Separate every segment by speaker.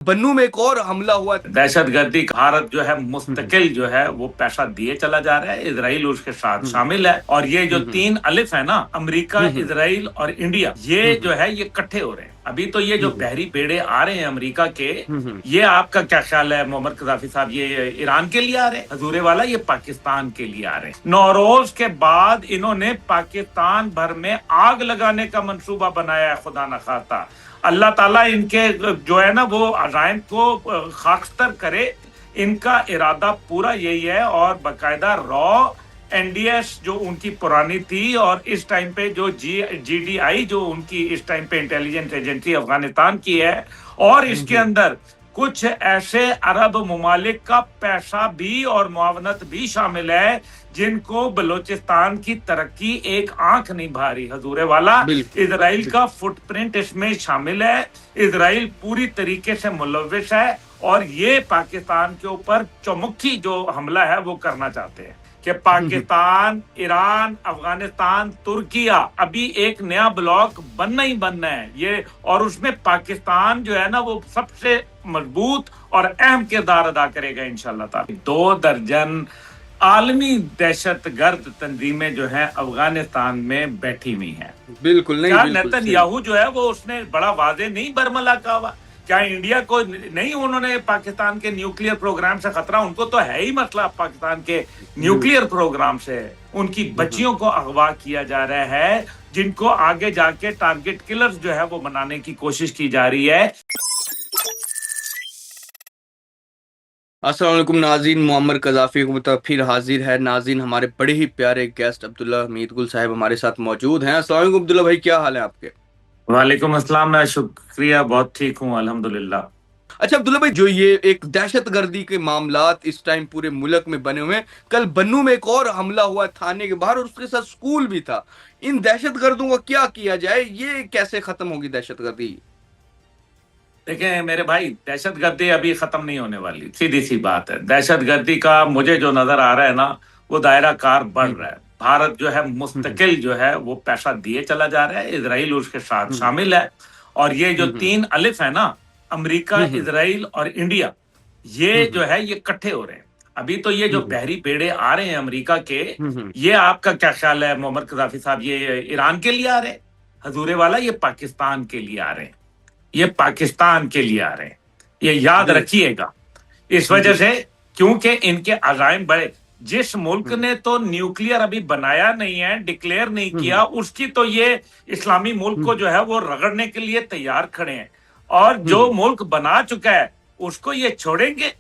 Speaker 1: بنو میں ایک اور حملہ ہوا۔
Speaker 2: دہشت گردی بھارت جو ہے مستقل جو ہے وہ پیسہ دیے چلا جا رہا ہے، اسرائیل اس کے ساتھ شامل ہے، اور یہ جو تین الف ہے نا، امریکہ، اسرائیل اور انڈیا، یہ جو ہے یہ کٹھے ہو رہے ہیں۔ ابھی تو یہ جو بحری بیڑے آ رہے ہیں امریکہ کے، یہ آپ کا کیا خیال ہے محمد قذافی صاحب، یہ ایران کے لیے آ رہے ہیں؟ حضور والا یہ پاکستان کے لیے آ رہے ہیں۔ نوروز کے بعد انہوں نے پاکستان بھر میں آگ لگانے کا منصوبہ بنایا ہے، خدا نخواستہ اللہ تعالیٰ ان کے جو ہے نا وہ عزائم کو خاکستر کرے۔ ان کا ارادہ پورا یہی ہے، اور باقاعدہ این ڈی ایس جو ان کی پرانی تھی، اور اس ٹائم پہ جو جی ڈی آئی جو ان کی اس ٹائم پہ انٹیلیجنس ایجنسی افغانستان کی ہے، اور اس کے اندر کچھ ایسے عرب ممالک کا پیسہ بھی اور معاونت بھی شامل ہے جن کو بلوچستان کی ترقی ایک آنکھ نہیں بھا رہی۔ حضور والا اسرائیل کا فٹ پرنٹ اس میں شامل ہے، اسرائیل پوری طریقے سے ملوث ہے، اور یہ پاکستان کے اوپر چمکی جو حملہ ہے وہ کرنا چاہتے ہیں کہ پاکستان، ایران، افغانستان، ترکیہ ابھی ایک نیا بلاک بننا ہی بننا ہے یہ، اور اس میں پاکستان جو ہے نا وہ سب سے مضبوط اور اہم کردار ادا کرے گا انشاءاللہ تعالی۔ 2 درجن عالمی دہشت گرد تنظیمیں جو ہیں افغانستان میں بیٹھی ہوئی ہیں۔
Speaker 1: بالکل نہیں،
Speaker 2: کیا
Speaker 1: بالکل
Speaker 2: نیتن یاہو جو ہے وہ اس نے بڑا واضح نہیں برملا کہا ہوا؟ کیا انڈیا کو نہیں انہوں نے پاکستان کے نیوکلیئر پروگرام سے خطرہ؟ ان کو تو ہے ہی مسئلہ پاکستان کے نیوکلیئر پروگرام سے۔ ان کی بچیوں کو اغوا کیا جا رہا ہے، جن کو آگے جا کے ٹارگٹ کلرز جو ہے وہ بنانے کی کوشش کی جا رہی ہے۔
Speaker 1: السلام علیکم ناظرین، معمر قذافی کو پھر حاضر ہے۔ ناظرین، ہمارے بڑے ہی پیارے گیسٹ عبداللہ حمید گل صاحب ہمارے ساتھ موجود ہیں۔ السلام علیکم عبداللہ بھائی، کیا حال ہے آپ کے؟
Speaker 2: وعلیکم السلام، میں شکریہ، بہت ٹھیک ہوں الحمدللہ۔
Speaker 1: اچھا عبداللہ بھائی، جو یہ ایک دہشت گردی کے معاملات اس ٹائم پورے ملک میں بنے ہوئے ہیں، کل بنو میں ایک اور حملہ ہوا تھانے کے باہر، اور اس کے ساتھ سکول بھی تھا۔ ان دہشت گردوں کا کیا کیا جائے؟ یہ کیسے ختم ہوگی دہشت گردی؟
Speaker 2: دیکھیں میرے بھائی، دہشت گردی ابھی ختم نہیں ہونے والی، سیدھی سی بات ہے۔ دہشت گردی کا مجھے جو نظر آ رہا ہے نا، وہ دائرہ کار بڑھ رہا ہے۔ بھارت جو ہے مستقل جو ہے وہ پیسہ دیے چلا جا رہا ہے، اسرائیل اس کے ساتھ شامل ہے، اور یہ جو تین الف ہے نا، امریکہ، اسرائیل اور انڈیا، یہ جو ہے یہ کٹھے ہو رہے ہیں۔ ابھی تو یہ جو بحری بیڑے آ رہے ہیں امریکہ کے، یہ آپ کا کیا خیال ہے محمد قذافی صاحب، یہ ایران کے لیے آ رہے ہیں؟ حضور والا یہ پاکستان کے لیے آ رہے ہیں، یہ پاکستان کے لیے آ رہے ہیں، یہ یاد رکھیے گا۔ اس وجہ سے کیونکہ ان کے عزائم بڑے، جس ملک نے تو نیوکلیئر ابھی بنایا نہیں ہے، ڈکلیئر نہیں کیا، اس کی تو یہ اسلامی ملک کو جو ہے وہ رگڑنے کے لیے تیار کھڑے ہیں، اور جو ملک بنا چکا ہے اس کو یہ چھوڑیں گے؟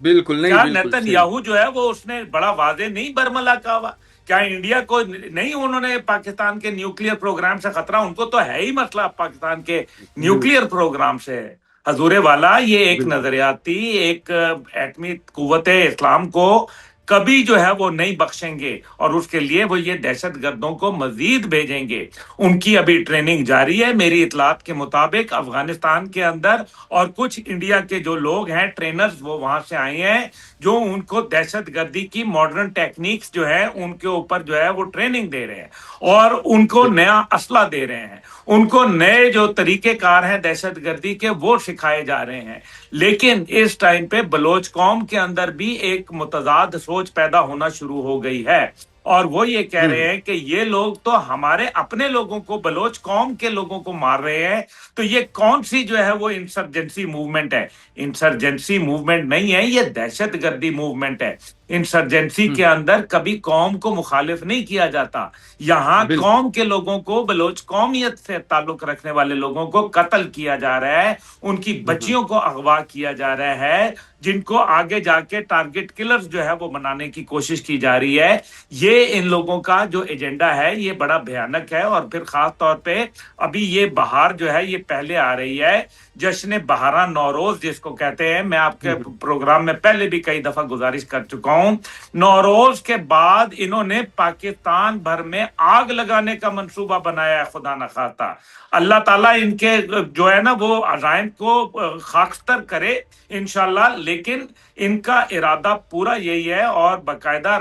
Speaker 1: بالکل نہیں،
Speaker 2: کیا
Speaker 1: بالکل
Speaker 2: نیتن یاہو جو ہے وہ اس نے بڑا واضح نہیں برملا کہا ہوا؟ کیا انڈیا کو نہیں انہوں نے پاکستان کے نیوکلیئر پروگرام سے خطرہ؟ ان کو تو ہے ہی مسئلہ پاکستان کے نیوکلیئر پروگرام سے۔ حضور والا یہ ایک نظریاتی، ایک ایٹمی قوت اسلام کو کبھی جو ہے وہ نہیں بخشیں گے، اور اس کے لیے وہ یہ دہشت گردوں کو مزید بھیجیں گے۔ ان کی ابھی ٹریننگ جاری ہے میری اطلاعات کے مطابق افغانستان کے اندر، اور کچھ انڈیا کے جو لوگ ہیں ٹرینرز وہ وہاں سے آئے ہیں، جو ان کو دہشت گردی کی ماڈرن ٹیکنیکس جو ہے ان کے اوپر جو ہے وہ ٹریننگ دے رہے ہیں، اور ان کو نیا اسلحہ دے رہے ہیں، ان کو نئے جو طریقہ کار ہیں دہشت گردی کے وہ سکھائے جا رہے ہیں۔ لیکن اس ٹائم پہ بلوچ قوم کے اندر بھی ایک متضاد سوچ پیدا ہونا شروع ہو گئی ہے، اور وہ یہ کہہ رہے ہیں کہ یہ لوگ تو ہمارے اپنے لوگوں کو، بلوچ قوم کے لوگوں کو مار رہے ہیں، تو یہ کون سی جو ہے وہ انسرجنسی موومنٹ ہے؟ انسرجنسی موومنٹ نہیں ہے، یہ دہشت گردی موومنٹ ہے۔ انسرجنسی کے اندر کبھی قوم کو مخالف نہیں کیا جاتا، یہاں قوم کے لوگوں کو، بلوچ قومیت سے تعلق رکھنے والے لوگوں کو قتل کیا جا رہا ہے، ان کی بچیوں کو اغوا کیا جا رہا ہے، جن کو آگے جا کے ٹارگٹ کلرز جو ہے وہ بنانے کی کوشش کی جا رہی ہے۔ یہ ان لوگوں کا جو ایجنڈا ہے یہ بڑا بھیانک ہے، اور پھر خاص طور پہ ابھی یہ بہار جو ہے یہ پہلے آ رہی ہے، جشن بہارہ نوروز جس کو کہتے ہیں۔ میں آپ کے پروگرام میں پہلے بھی کئی دفعہ گزارش کر چکا ہوں، نوروز کے بعد انہوں نے پاکستان بھر میں آگ لگانے کا منصوبہ بنایا ہے، خدا نخواستہ اللہ تعالیٰ ان کے جو ہے نا وہ عزائم کو خاکستر کرے انشاءاللہ، لیکن ان کا ارادہ پورا یہی ہے، اور باقاعدہ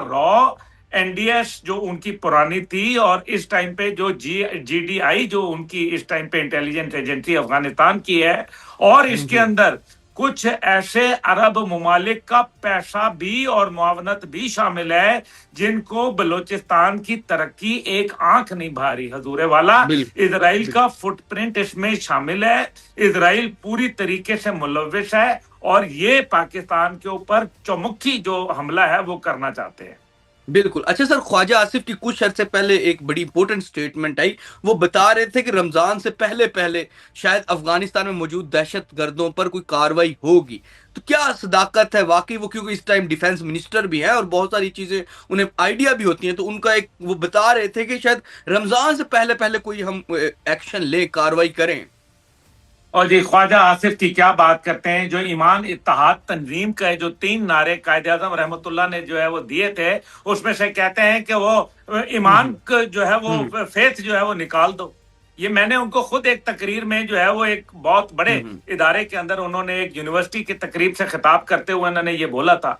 Speaker 2: एनडीएस जो उनकी पुरानी थी, और इस टाइम पे जो जीडीआई जो उनकी इस टाइम पे इंटेलिजेंस एजेंसी अफगानिस्तान की है, और इसके अंदर कुछ ऐसे अरब ममालिक का पैसा भी और मुआवनत भी शामिल है जिनको बलूचिस्तान की तरक्की एक आंख नहीं भा रही। हजूरे वाला, इजराइल का फुटप्रिंट इसमें शामिल है। इजराइल पूरी तरीके से मुलविस है और ये पाकिस्तान के ऊपर चौमुखी जो हमला है वो करना चाहते हैं।
Speaker 1: बिल्कुल। अच्छा सर, ख्वाजा आसिफ की कुछ अर्से पहले एक बड़ी इंपॉर्टेंट स्टेटमेंट आई। वो बता रहे थे कि रमजान से पहले पहले शायद अफगानिस्तान में मौजूद दहशत गर्दों पर कोई कार्रवाई होगी। तो क्या सदाकत है वाकई वो, क्योंकि इस टाइम डिफेंस मिनिस्टर भी हैं और बहुत सारी चीजें उन्हें आइडिया भी होती हैं, तो उनका एक वो बता रहे थे कि शायद रमजान से पहले पहले कोई हम एक्शन ले, कार्रवाई करें।
Speaker 2: और जी ख्वाजा आसिफ की क्या बात करते हैं, जो ईमान इत्तेहाद तंजीम का जो 3 नारे कायदे आजम रहमतुल्लाह ने जो है वो दिए थे, उसमें से कहते हैं कि वो ईमान जो है वो फेथ जो है वो निकाल दो। ये मैंने उनको खुद एक तकरीर में जो है वो एक बहुत बड़े इदारे के अंदर उन्होंने एक यूनिवर्सिटी की तकरीब से खिताब करते हुए उन्होंने ये बोला था।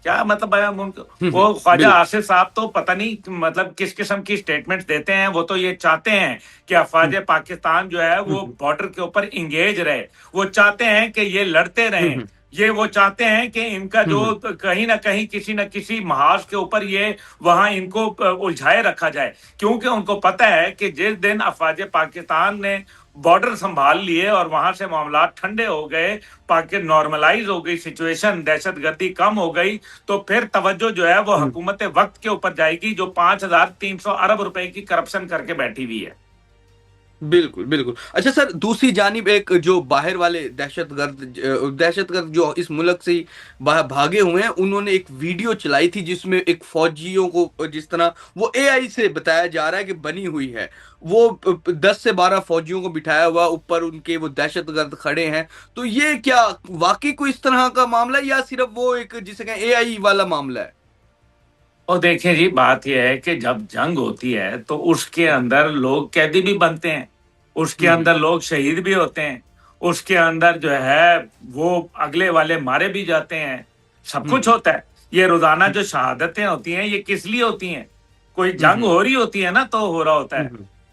Speaker 2: क्या मतलब है उनको, वो ख्वाजा आसिफ साहब तो पता नहीं मतलब किस किस्म की स्टेटमेंट्स देते हैं। वो तो ये चाहते हैं कि अफवाज पाकिस्तान जो है वो बॉर्डर के ऊपर इंगेज रहे, वो चाहते हैं कि ये लड़ते रहें, ये वो चाहते हैं कि इनका जो कहीं ना कहीं किसी न किसी महाज के ऊपर ये वहां इनको उलझाए रखा जाए, क्योंकि उनको पता है कि जिस दिन अफवाज पाकिस्तान ने बॉर्डर संभाल लिए और वहां से मामला ठंडे हो गए, पाकिस्तान नॉर्मलाइज हो गई सिचुएशन, दहशतगर्दी कम हो गई, तो फिर तवज्जो जो है वो हुकूमत वक्त के ऊपर जाएगी जो 5,300 अरब रुपए की करप्शन करके बैठी हुई है।
Speaker 1: बिल्कुल बिल्कुल। अच्छा सर, दूसरी जानिब एक जो बाहर वाले दहशतगर्द जो इस मुल्क से भागे हुए हैं, उन्होंने एक वीडियो चलाई थी जिसमें एक फौजियों को जिस तरह वो एआई से बताया जा रहा है कि बनी हुई है, वो 10 से 12 फौजियों को बिठाया हुआ ऊपर उनके वो दहशतगर्द खड़े हैं। तो ये क्या वाकई कोई इस तरह का मामला है या सिर्फ वो एक जिसे कहें एआई वाला मामला है?
Speaker 2: और देखिए जी, बात यह है कि जब जंग होती है तो उसके अंदर लोग कैदी भी बनते हैं, उसके अंदर लोग शहीद भी होते हैं, उसके अंदर जो है वो अगले वाले मारे भी जाते हैं, सब कुछ होता है। ये रोजाना जो शहादतें होती हैं ये किस लिए होती हैं? कोई जंग हो रही होती है ना तो हो रहा होता है।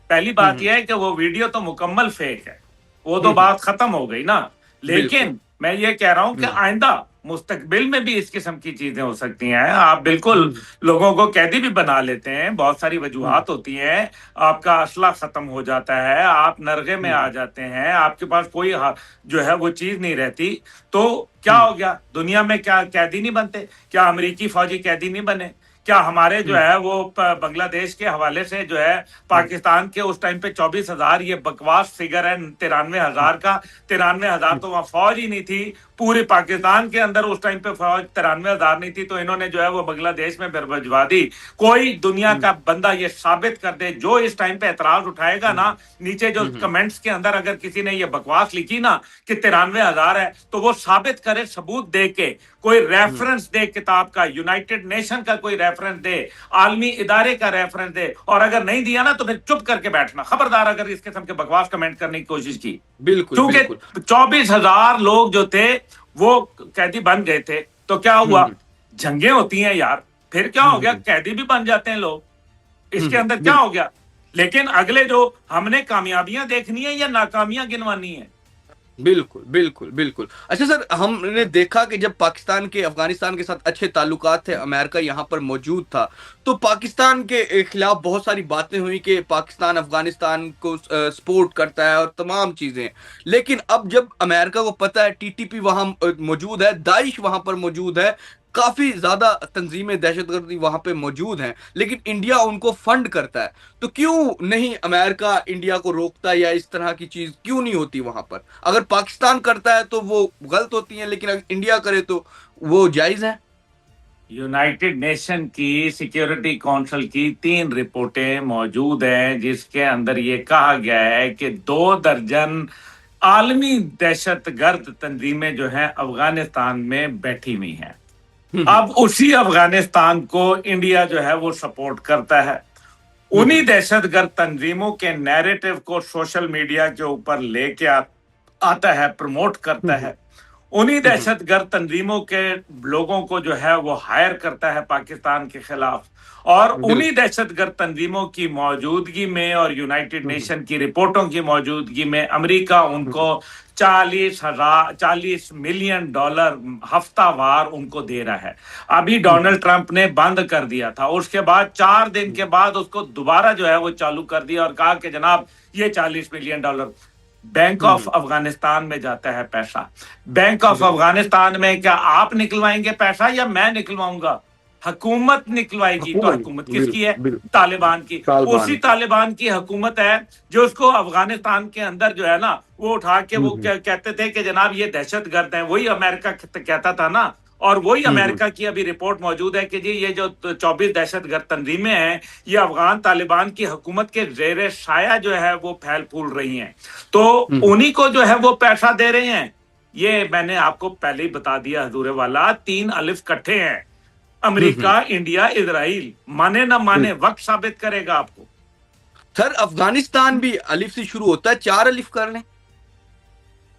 Speaker 2: पहली बात यह है कि वो वीडियो तो मुकम्मल फेक है, वो तो बात खत्म हो गई ना। लेकिन मैं ये कह रहा हूं कि आइंदा मुस्तकबिल में भी इस किस्म की चीजें हो सकती हैं। आप बिल्कुल लोगों को कैदी भी बना लेते हैं, बहुत सारी वजूहात होती हैं, आपका असला खत्म हो जाता है, आप नरगे में आ जाते हैं, आपके पास कोई जो है वो चीज नहीं रहती, तो क्या हो गया? दुनिया में क्या कैदी नहीं बनते? क्या अमेरिकी फौजी कैदी नहीं बने? क्या हमारे जो है वो बांग्लादेश के हवाले से जो है पाकिस्तान के उस टाइम पे 24,000 ये बकवास फिगर है 93,000 का, 93,000 तो वहां फौज ही नहीं थी पूरे पाकिस्तान के अंदर उस टाइम पे फौज 93,000 नहीं थी, तो इन्होंने जो है वो बांग्लादेश में भिजवा दी। कोई दुनिया का बंदा ये साबित कर दे, जो इस टाइम पे एतराज उठाएगा ना, नीचे जो कमेंट्स के अंदर अगर किसी ने ये बकवास लिखी ना कि 93,000 है, तो वो साबित करे, सबूत दे के कोई रेफरेंस दे किताब का, यूनाइटेड नेशन का कोई रेफरेंस दे, आलमी इदारे का रेफरेंस दे, और अगर नहीं दिया ना तो फिर चुप करके बैठना, खबरदार अगर इस किस्म के बकवास कमेंट करने की कोशिश की।
Speaker 1: बिल्कुल,
Speaker 2: क्योंकि 24,000 लोग जो थे वो कैदी बन गए थे, तो क्या हुआ? जंगें होती हैं यार, फिर क्या हो गया? कैदी भी बन जाते हैं लोग, इसके अंदर क्या हो गया? लेकिन अगले जो हमने कामयाबियां देखनी है या नाकामियां गिनवानी है?
Speaker 1: बिल्कुल बिल्कुल बिल्कुल। अच्छा सर, हमने देखा कि जब पाकिस्तान के अफगानिस्तान के साथ अच्छे ताल्लुकात थे, अमेरिका यहाँ पर मौजूद था, तो पाकिस्तान के खिलाफ बहुत सारी बातें हुई कि पाकिस्तान अफगानिस्तान को सपोर्ट करता है और तमाम चीजें। लेकिन अब जब अमेरिका को पता है टीटीपी वहां मौजूद है, दाइश वहां पर मौजूद है, काफी ज्यादा तंजीमें दहशतगर्दी वहां पे मौजूद हैं, लेकिन इंडिया उनको फंड करता है, तो क्यों नहीं अमेरिका इंडिया को रोकता या इस तरह की चीज क्यों नहीं होती वहां पर? अगर पाकिस्तान करता है तो वो गलत होती है, लेकिन अगर इंडिया करे तो वो जायज है।
Speaker 2: यूनाइटेड नेशन की सिक्योरिटी काउंसिल की 3 रिपोर्टें मौजूद हैं जिसके अंदर ये कहा गया है कि 2 दर्जन आलमी दहशतगर्द तंजीमें जो हैं अफगानिस्तान में बैठी हुई हैं। अब उसी अफगानिस्तान को इंडिया जो है वो सपोर्ट करता है, उन्हीं दहशतगर्द तंजीमों के नैरेटिव को सोशल मीडिया के ऊपर लेके आता है, प्रमोट करता है, उन्हीं दहशतगर्द तंजीमों के लोगों को जो है वो हायर करता है पाकिस्तान के खिलाफ, और उन्हीं दहशतगर्द तंजीमों की मौजूदगी में और यूनाइटेड नेशन की रिपोर्टों की मौजूदगी में अमेरिका उनको 40 मिलियन डॉलर हफ्तावार उनको दे रहा है। अभी डोनाल्ड ट्रंप ने बंद कर दिया था, उसके बाद 4 दिन के बाद उसको दोबारा जो है वो चालू कर दिया और कहा कि जनाब ये 40 million dollar bank of Afghanistan में जाता है पैसा। बैंक ऑफ अफगानिस्तान में क्या आप निकलवाएंगे पैसा या मैं निकलवाऊंगा? हुकूमत निकलवाएगी। तो हुकूमत किसकी है? तालिबान की। उसी तालिबान की हुकूमत है जो उसको अफगानिस्तान के अंदर जो है ना वो उठा के वो कहते थे कि जनाब ये दहशतगर्द हैं, वही अमेरिका कहता था ना। और वही अमेरिका की अभी रिपोर्ट मौजूद है कि जी ये जो 24 दहशतगर्द तंजीमें हैं ये अफगान तालिबान की हुकूमत के जेर साया जो है वो फैल फूल रही हैं, तो उन्हीं को जो है वो पैसा दे रहे हैं। ये मैंने आपको पहले ही बता दिया हजूर वाला, 3 अलिफ इकट्ठे हैं, अमेरिका, इंडिया, इजराइल। माने ना माने वक्त साबित करेगा आपको।
Speaker 1: सर अफगानिस्तान भी अलिफ से शुरू होता है, 4 अलिफ कर लें।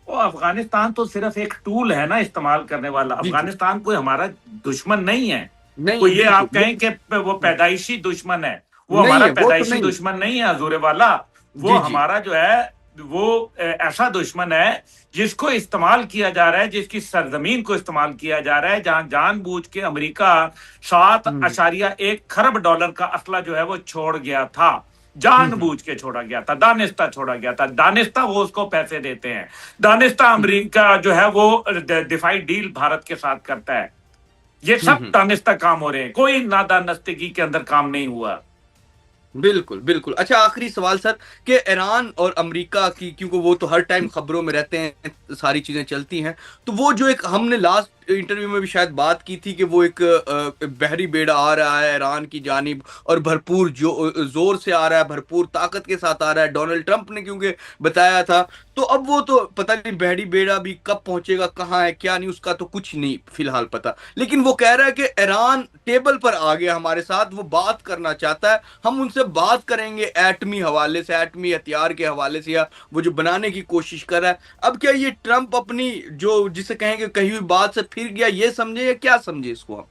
Speaker 2: अफगानिस्तान तो सिर्फ एक टूल है ना इस्तेमाल करने वाला। अफगानिस्तान कोई हमारा दुश्मन नहीं है। तो ये आप कहें कि वो पैदाइशी दुश्मन है, वो हमारा पैदाइशी दुश्मन नहीं है हजूर वाला। वो हमारा जो है वो ऐसा दुश्मन है जिसको इस्तेमाल किया जा रहा है, जिसकी सरजमीन को इस्तेमाल किया जा रहा है, जहां जानबूझ के अमेरिका 7.1 खरब डॉलर का असला जो है वो छोड़ गया था, जानबूझ के छोड़ा गया था, दानिस्ता छोड़ा गया था। दानिस्ता वो उसको पैसे देते हैं, दानिस्ता अमेरिका जो है वो दिफाई डील भारत के साथ करता है। ये सब दानिस्ता काम हो रहे हैं, कोई नादानस्तगी के अंदर काम नहीं हुआ।
Speaker 1: बिल्कुल बिल्कुल। अच्छा आखिरी सवाल सर कि ईरान और अमेरिका की, क्योंकि वो तो हर टाइम खबरों में रहते हैं, सारी चीजें चलती हैं, तो वो जो एक हमने लास्ट इंटरव्यू में भी शायद बात की थी कि वो एक बहरी बेड़ा आ रहा है ईरान की जानिब और भरपूर जोर से आ रहा है, भरपूर ताकत के साथ आ रहा है, डोनाल्ड ट्रंप ने क्योंकि बताया था। तो अब वो तो पता नहीं बहरी बेड़ा भी कब पहुंचेगा, कहाँ है क्या नहीं, उसका तो कुछ नहीं फिलहाल पता। लेकिन वो कह रहा है कि ईरान टेबल पर आ गया हमारे साथ, वो बात करना चाहता है, हम उनसे बात करेंगे एटमी हवाले से, एटमी हथियार के हवाले से, या वो जो बनाने की कोशिश कर रहा है। अब क्या ये ट्रंप अपनी जो जिसे कहेंगे कही हुई बात से फिर गया, ये समझे या क्या समझे इसको आप?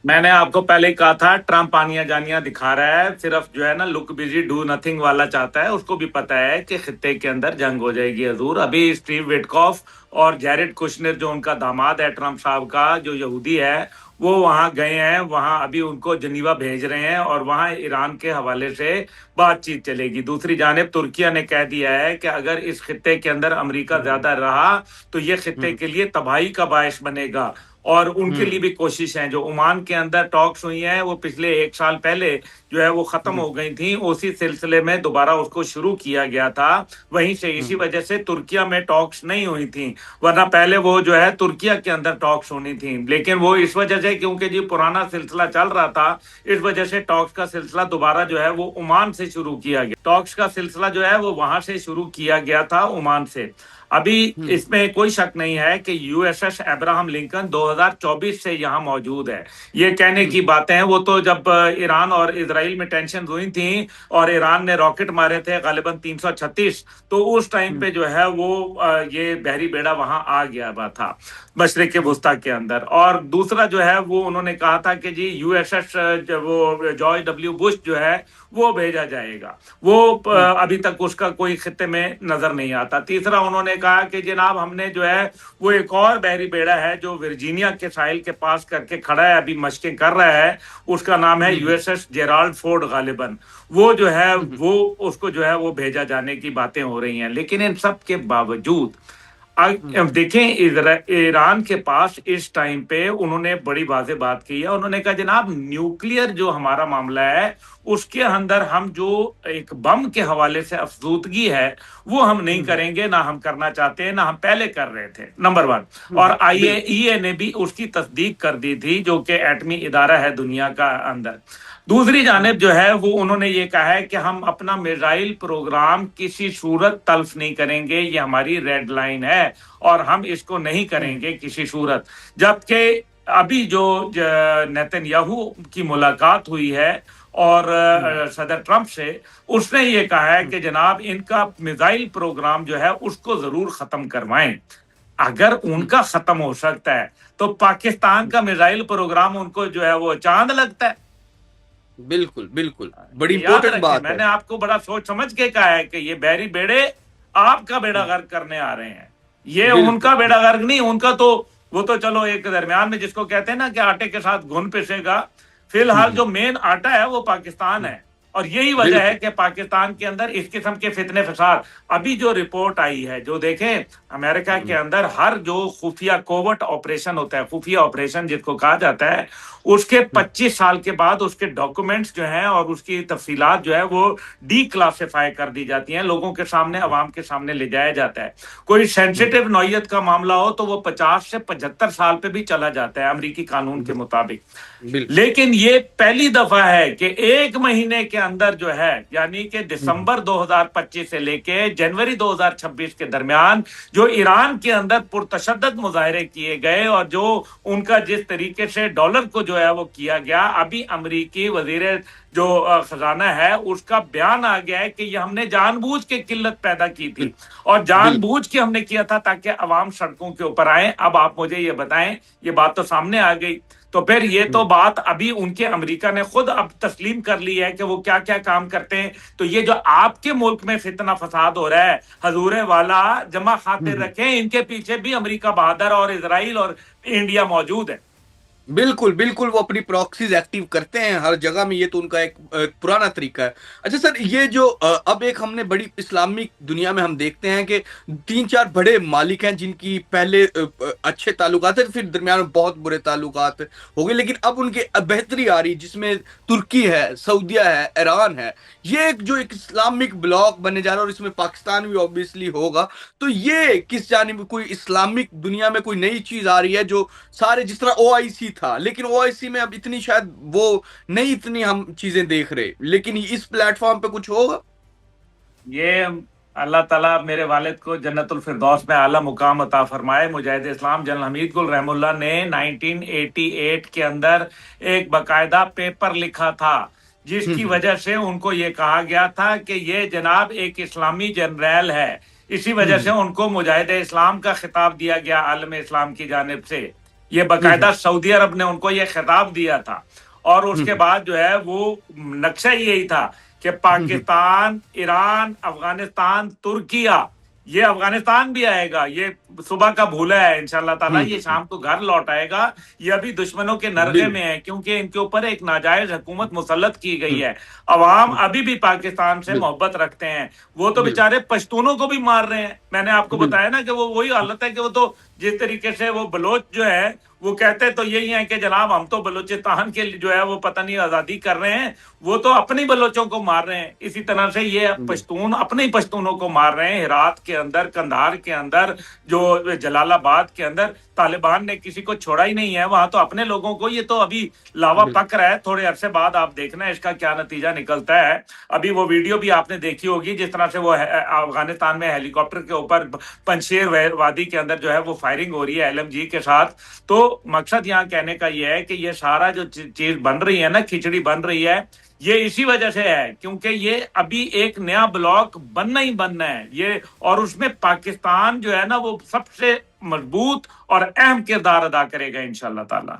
Speaker 2: मैंने आपको पहले ही कहा था ट्रंप आनिया जानिया दिखा रहा है, सिर्फ जो है ना लुक बिजी डू नथिंग वाला चाहता है। उसको भी पता है कि खित्ते के अंदर जंग हो जाएगी हजूर। अभी स्टीव विटकॉफ और जैरेड कुशनर जो उनका दामाद है ट्रंप साहब का, जो यहूदी है, वो वहां गए हैं, वहां अभी उनको जनीवा भेज रहे हैं और वहां ईरान के हवाले से बातचीत चलेगी। दूसरी जानिब तुर्किया ने कह दिया है कि अगर इस खित्ते के अंदर अमेरिका ज्यादा रहा तो ये खित्ते के लिए तबाही का बायस बनेगा, और उनके लिए भी कोशिश है। जो ओमान के अंदर टॉक्स हुई हैं वो पिछले 1 साल पहले जो है वो खत्म हो गई थी, उसी सिलसिले में दोबारा उसको शुरू किया गया था वहीं से। इसी वजह से तुर्किया में टॉक्स नहीं हुई थी, वरना पहले वो जो है तुर्किया के अंदर टॉक्स होनी थी। लेकिन वो इस वजह से, क्योंकि जी पुराना सिलसिला चल रहा था, इस वजह से टॉक्स का सिलसिला दोबारा जो है वो ओमान से शुरू किया गया। टॉक्स का सिलसिला जो है वो वहां से शुरू किया गया था, ओमान से। अभी इसमें कोई शक नहीं है कि यूएसएस अब्राहम लिंकन 2024 से यहाँ मौजूद है। ये कहने की बातें हैं, वो तो जब ईरान और इजराइल में टेंशन हुई थी और ईरान ने रॉकेट मारे थे गालिबन 336, तो उस टाइम पे जो है वो ये बहरी बेड़ा वहां आ गया हुआ था मशरिक वुस्ता के अंदर। और दूसरा जो है वो उन्होंने कहा था कि जी यूएसएस वो जॉर्ज डब्ल्यू बुश जो है वो भेजा जाएगा, वो अभी तक उसका कोई खित्ते में नजर नहीं आता। तीसरा उन्होंने कहा कि जनाब हमने जो है वो एक और बहरी बेड़ा है जो वर्जीनिया के साहिल के पास करके खड़ा है, अभी मशकें कर रहा है, उसका नाम है यूएसएस जेराल्ड फोर्ड गालिबन। वो जो है वो उसको जो है वो भेजा जाने की बातें हो रही हैं। लेकिन इन सब के बावजूद देखें ईरान के पास इस टाइम पे उन्होंने बड़ी वाज़ेह बात की है। उन्होंने कहा जनाब न्यूक्लियर जो हमारा मामला है उसके अंदर हम जो एक बम के हवाले से अफजूदगी है वो हम नहीं करेंगे, ना हम करना चाहते हैं, ना हम पहले कर रहे थे, नंबर 1। और IAEA ने भी उसकी तस्दीक कर दी थी, जो कि एटमी इदारा है दुनिया का अंदर। दूसरी जानिब जो है वो उन्होंने ये कहा है कि हम अपना मिसाइल प्रोग्राम किसी सूरत तल्फ नहीं करेंगे, ये हमारी रेड लाइन है और हम इसको नहीं करेंगे किसी सूरत। जबकि अभी जो नेतन्याहू की मुलाकात हुई है और सदर ट्रंप से, उसने ये कहा है कि जनाब इनका मिसाइल प्रोग्राम जो है उसको जरूर खत्म करवाएं। اگر ان کا ختم ہو سکتا ہے تو پاکستان کا میزائل پروگرام ان کو جو ہے وہ چاند لگتا ہے.
Speaker 1: بالکل بالکل، بڑی
Speaker 2: یہ یاد
Speaker 1: امپورٹنٹ
Speaker 2: رکھیں،
Speaker 1: بات
Speaker 2: میں
Speaker 1: ہے.
Speaker 2: نے آپ کو بڑا سوچ سمجھ کے کہا ہے کہ یہ بحری بیڑے آپ کا بیڑا غرق کرنے آ رہے ہیں. یہ ان
Speaker 1: بالکل
Speaker 2: کا بیڑا غرق نہیں، ان کا تو وہ تو چلو ایک درمیان میں جس کو کہتے ہیں نا کہ آٹے کے ساتھ گھن پسے گا. فی الحال جو مین آٹا ہے وہ پاکستان ہے، اور یہی وجہ ہے
Speaker 1: بالکل
Speaker 2: کہ پاکستان کے اندر اس قسم کے فتنے فساد. ابھی جو رپورٹ آئی ہے، جو دیکھیں امریکہ کے اندر ہر جو خفیہ کووٹ آپریشن ہوتا ہے، خفیہ آپریشن جس کو کہا جاتا ہے، اس کے 25 سال کے بعد اس کے ڈاکومنٹس جو ہیں اور اس کی تفصیلات جو ہے وہ ڈی کلاسیفائی کر دی جاتی ہیں، لوگوں کے سامنے، عوام کے سامنے لے جایا جاتا ہے. کوئی سینسیٹیو نوعیت کا معاملہ ہو تو وہ 50 سے 75 سال پہ بھی چلا جاتا ہے امریکی قانون کے مطابق.
Speaker 1: بالکل
Speaker 2: لیکن یہ پہلی دفعہ ہے کہ ایک مہینے کے اندر جو ہے، یعنی کہ دسمبر 2025 سے لے کے جنوری 2026 کے درمیان جو ایران کے اندر پرتشدد مظاہرے کیے گئے اور جو ان کا جس طریقے سے ڈالر کو جو ہے وہ کیا گیا، ابھی امریکی وزیر جو خزانہ ہے اس کا بیان آ گیا ہے کہ یہ ہم نے جان بوجھ کے قلت پیدا کی تھی اور جان
Speaker 1: بالکل
Speaker 2: بوجھ کے ہم نے کیا تھا تاکہ عوام سڑکوں کے اوپر آئیں. اب آپ مجھے یہ بتائیں، یہ بات تو سامنے آ گئی، تو پھر یہ تو بات ابھی ان کے امریکہ نے خود اب تسلیم کر لی ہے کہ وہ کیا کیا کام کرتے ہیں. تو یہ جو آپ کے ملک میں فتنہ فساد ہو رہا ہے، حضور والا جمع خاطر رکھیں، ان کے پیچھے بھی امریکہ بہادر اور اسرائیل اور انڈیا موجود ہے.
Speaker 1: بالکل بالکل، وہ اپنی پراکسیز ایکٹیو کرتے ہیں ہر جگہ میں، یہ تو ان کا ایک پرانا طریقہ ہے. اچھا سر، یہ جو اب ایک ہم نے بڑی اسلامک دنیا میں ہم دیکھتے ہیں کہ 3-4 بڑے مالک ہیں جن کی پہلے اچھے تعلقات ہیں، پھر درمیان میں بہت برے تعلقات ہو گئے، لیکن اب ان کی بہتری آ رہی، جس میں ترکی ہے، سعودیہ ہے، ایران ہے. یہ ایک اسلامک بلاک بننے جا رہا ہے، اور اس میں پاکستان بھی آبویسلی ہوگا. تو یہ کس جانب کوئی اسلامک دنیا میں کوئی نئی چیز آ رہی ہے جو سارے، جس طرح او آئی سی تھا، لیکن او آئی سی میں اب اتنی شاید وہ نہیں اتنی ہم چیزیں دیکھ رہے، لیکن اس پلیٹ فارم پہ کچھ ہوگا.
Speaker 2: یہ اللہ تعالیٰ میرے والد کو جنت الفردوس میں اعلیٰ مقام عطا فرمائے. مجاہد اسلام جنرل حمید گل رحم اللہ نے 1988 کے اندر ایک باقاعدہ پیپر لکھا تھا جس کی وجہ سے ان کو یہ کہا گیا تھا کہ یہ جناب ایک اسلامی جنرل ہے. اسی وجہ سے ان کو مجاہد اسلام کا خطاب دیا گیا عالم اسلام کی جانب سے. یہ باقاعدہ سعودی عرب نے ان کو یہ خطاب دیا تھا، اور اس کے بعد جو ہے وہ نقشہ یہی تھا کہ پاکستان، ایران، افغانستان، ترکیہ، یہ افغانستان بھی آئے گا، یہ صبح کا بھولا ہے انشاءاللہ تعالیٰ، یہ شام کو گھر لوٹ آئے گا. یہ ابھی دشمنوں کے نرغے میں ہے کیونکہ ان کے اوپر ایک ناجائز حکومت مسلط کی گئی ہے. عوام ابھی بھی پاکستان سے محبت رکھتے ہیں، وہ تو بیچارے پشتونوں کو بھی مار رہے ہیں. میں نے آپ کو بتایا نا کہ وہ وہی حالت ہے کہ وہ تو جس طریقے سے وہ بلوچ جو ہے وہ کہتے تو یہی ہیں کہ جناب ہم تو بلوچستان کے جو ہے وہ پتہ نہیں آزادی کر رہے ہیں، وہ تو اپنی بلوچوں کو مار رہے ہیں. اسی طرح سے یہ پشتون اپنے پشتونوں کو مار رہے ہیں. ہرات کے اندر، کندھار کے اندر، جو جلال آباد کے اندر طالبان نے کسی کو چھوڑا ہی نہیں ہے، وہاں تو اپنے لوگوں کو. یہ تو ابھی لاوا پک رہا ہے، تھوڑے عرصے بعد آپ دیکھنا اس کا کیا نتیجہ نکلتا ہے. ابھی وہ ویڈیو بھی آپ نے دیکھی ہوگی جس طرح سے وہ افغانستان میں ہیلی کاپٹر کے اوپر پنشیر وادی کے اندر جو ہے وہ فائرنگ ہو رہی ہے LMG کے ساتھ. تو مقصد یہاں کہنے کا یہ ہے کہ یہ سارا جو چیز بن رہی ہے نا، کھچڑی بن رہی ہے، یہ اسی وجہ سے ہے کیونکہ یہ ابھی ایک نیا بلاک بننا ہی بننا ہے یہ، اور اس میں پاکستان جو ہے نا وہ سب سے مضبوط اور اہم کردار ادا کرے گا انشاءاللہ تعالی.